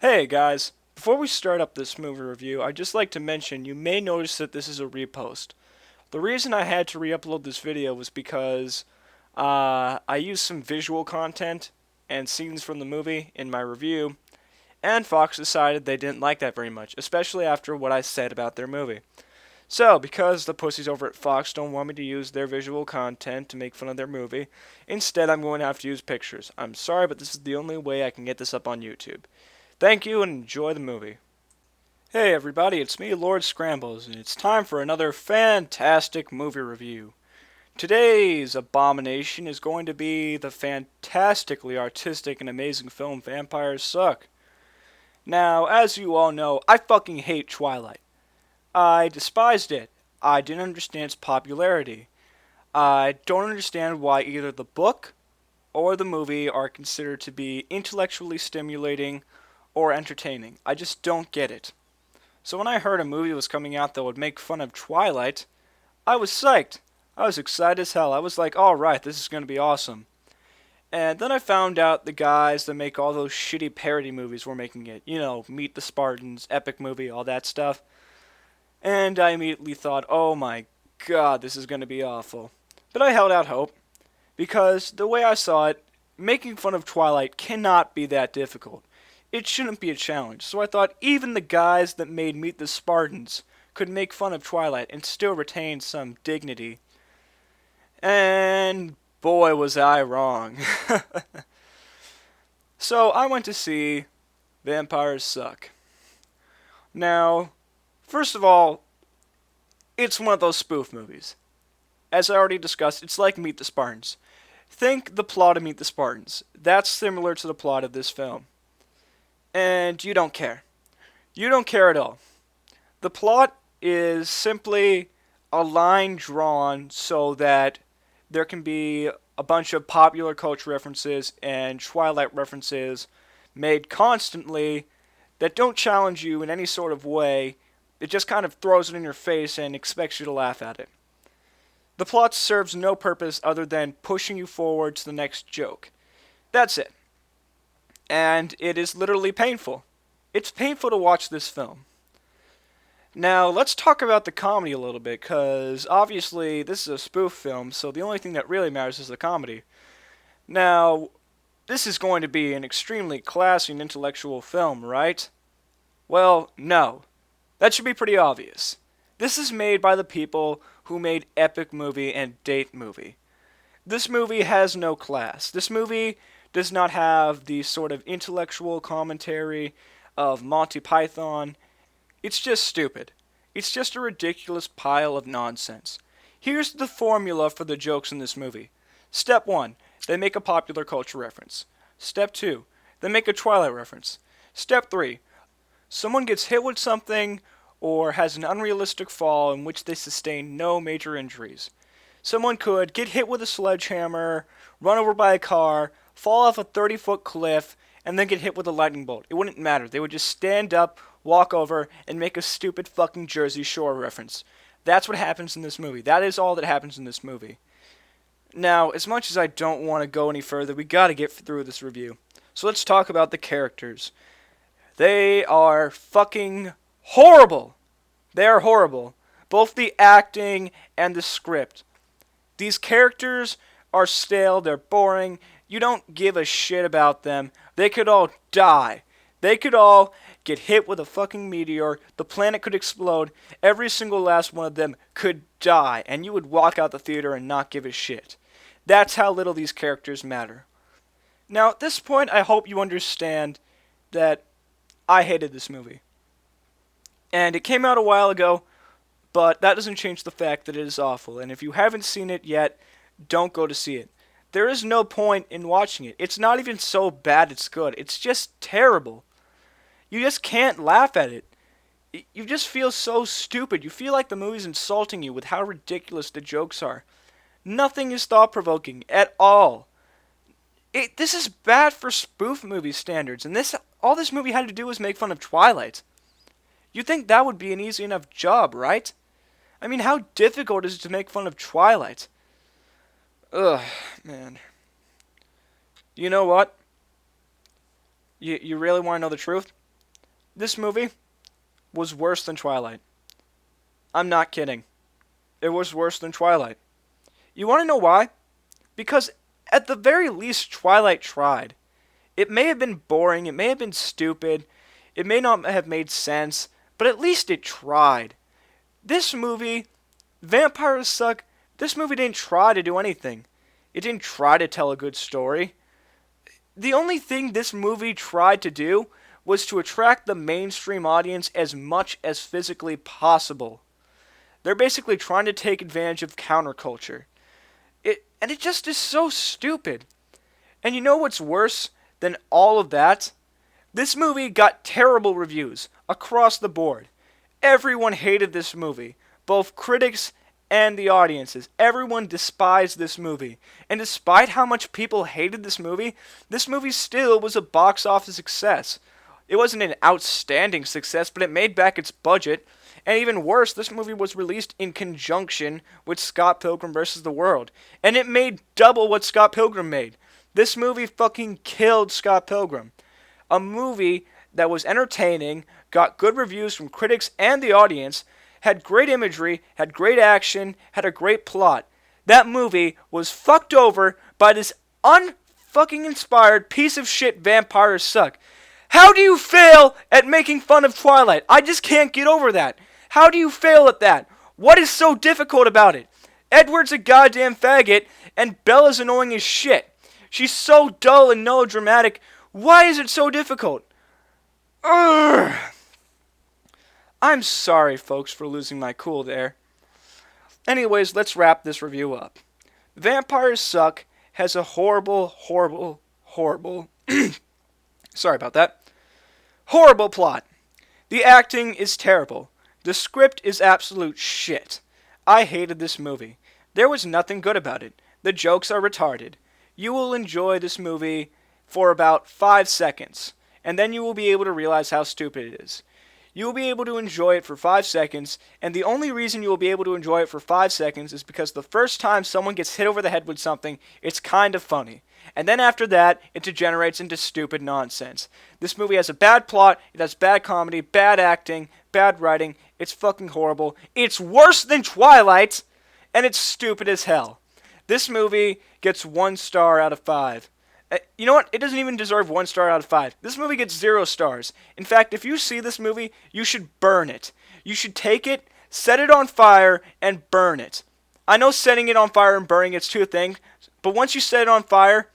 Hey guys, before we start up this movie review, I'd just like to mention you may notice that this is a repost. The reason I had to re-upload this video was because I used some visual content and scenes from the movie in my review, and Fox decided they didn't like that very much, especially after what I said about their movie. So, because the pussies over at Fox don't want me to use their visual content to make fun of their movie, instead I'm going to have to use pictures. I'm sorry, but this is the only way I can get this up on YouTube. Thank you and enjoy the movie. Hey everybody, it's me, Lord Scrambles, and it's time for another fantastic movie review. Today's abomination is going to be the fantastically artistic and amazing film Vampires Suck. Now, as you all know, I fucking hate Twilight. I despised it. I didn't understand its popularity. I don't understand why either the book or the movie are considered to be intellectually stimulating or entertaining. I just don't get it. So when I heard a movie was coming out that would make fun of Twilight, I was psyched. I was excited as hell. I was like, alright, this is going to be awesome. And then I found out the guys that make all those shitty parody movies were making it. You know, Meet the Spartans, epic movie, all that stuff. And I immediately thought, oh my god, this is going to be awful. But I held out hope, because the way I saw it, making fun of Twilight cannot be that difficult. It shouldn't be a challenge. So I thought even the guys that made Meet the Spartans could make fun of Twilight and still retain some dignity. And boy, was I wrong. So I went to see Vampires Suck. Now, first of all, it's one of those spoof movies. As I already discussed, it's like Meet the Spartans. Think the plot of Meet the Spartans. That's similar to the plot of this film. And you don't care. You don't care at all. The plot is simply a line drawn so that there can be a bunch of popular culture references and Twilight references made constantly that don't challenge you in any sort of way. It just kind of throws it in your face and expects you to laugh at it. The plot serves no purpose other than pushing you forward to the next joke. That's it. And it is literally painful. It's painful to watch this film. Now, let's talk about the comedy a little bit, because obviously this is a spoof film, so the only thing that really matters is the comedy. Now, this is going to be an extremely classy and intellectual film, right? Well, no. That should be pretty obvious. This is made by the people who made Epic Movie and Date Movie. This movie has no class. This movie does not have the sort of intellectual commentary of Monty Python. It's just stupid. It's just a ridiculous pile of nonsense. Here's the formula for the jokes in this movie. Step 1, they make a popular culture reference. Step 2, they make a Twilight reference. Step 3, someone gets hit with something or has an unrealistic fall in which they sustain no major injuries. Someone could get hit with a sledgehammer, run over by a car, fall off a 30-foot cliff, and then get hit with a lightning bolt. It wouldn't matter. They would just stand up, walk over, and make a stupid fucking Jersey Shore reference. That's what happens in this movie. That is all that happens in this movie. Now, as much as I don't want to go any further, we gotta get through this review. So let's talk about the characters. They are fucking horrible. They are horrible. Both the acting and the script. These characters are stale, they're boring, you don't give a shit about them. They could all die. They could all get hit with a fucking meteor, the planet could explode, every single last one of them could die, and you would walk out the theater and not give a shit. That's how little these characters matter. Now, at this point, I hope you understand that I hated this movie. And it came out a while ago, but that doesn't change the fact that it is awful, and if you haven't seen it yet, don't go to see it. There is no point in watching it. It's not even so bad it's good. It's just terrible. You just can't laugh at it. You just feel so stupid. You feel like the movie's insulting you with how ridiculous the jokes are. Nothing is thought-provoking at all. This is bad for spoof movie standards, and all this movie had to do was make fun of Twilight. You'd think that would be an easy enough job, right? I mean, how difficult is it to make fun of Twilight? Ugh, man. You know what? You really want to know the truth? This movie was worse than Twilight. I'm not kidding. It was worse than Twilight. You want to know why? Because at the very least, Twilight tried. It may have been boring, it may have been stupid, it may not have made sense, but at least it tried. This movie, Vampires Suck, this movie didn't try to do anything. It didn't try to tell a good story. The only thing this movie tried to do was to attract the mainstream audience as much as physically possible. They're basically trying to take advantage of counterculture. And it just is so stupid. And you know what's worse than all of that? This movie got terrible reviews across the board. Everyone hated this movie, both critics and the audiences. Everyone despised this movie. And despite how much people hated this movie still was a box office success. It wasn't an outstanding success, but it made back its budget. And even worse, this movie was released in conjunction with Scott Pilgrim vs. the World. And it made double what Scott Pilgrim made. This movie fucking killed Scott Pilgrim. A movie that was entertaining, got good reviews from critics and the audience, had great imagery, had great action, had a great plot. That movie was fucked over by this unfucking inspired piece of shit Vampires Suck. How do you fail at making fun of Twilight? I just can't get over that. How do you fail at that? What is so difficult about it? Edward's a goddamn faggot, and Bella's annoying as shit. She's so dull and melodramatic. Why is it so difficult? Urgh. I'm sorry, folks, for losing my cool there. Anyways, let's wrap this review up. Vampires Suck has a horrible sorry about that. Horrible plot. The acting is terrible. The script is absolute shit. I hated this movie. There was nothing good about it. The jokes are retarded. You will enjoy this movie for about 5 seconds, and then you will be able to realize how stupid it is. You will be able to enjoy it for 5 seconds, and the only reason you will be able to enjoy it for 5 seconds is because the first time someone gets hit over the head with something, it's kind of funny. And then after that, it degenerates into stupid nonsense. This movie has a bad plot, it has bad comedy, bad acting, bad writing, it's fucking horrible. It's worse than Twilight, and it's stupid as hell. This movie gets 1 star out of 5. You know what? It doesn't even deserve 1 star out of 5. This movie gets 0 stars. In fact, if you see this movie, you should burn it. You should take it, set it on fire, and burn it. I know setting it on fire and burning it's two things, but once you set it on fire,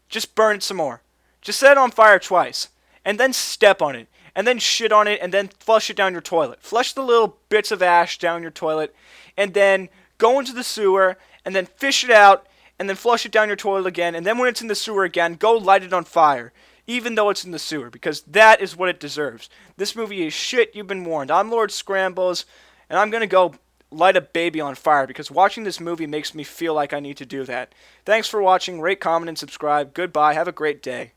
just burn it some more. Just set it on fire twice, and then step on it, and then shit on it, and then flush it down your toilet. Flush the little bits of ash down your toilet, and then go into the sewer, and then fish it out, and then flush it down your toilet again, and then when it's in the sewer again, go light it on fire, even though it's in the sewer, because that is what it deserves. This movie is shit, you've been warned. I'm Lord Scrambles, and I'm gonna go light a baby on fire, because watching this movie makes me feel like I need to do that. Thanks for watching, rate, comment, and subscribe. Goodbye, have a great day.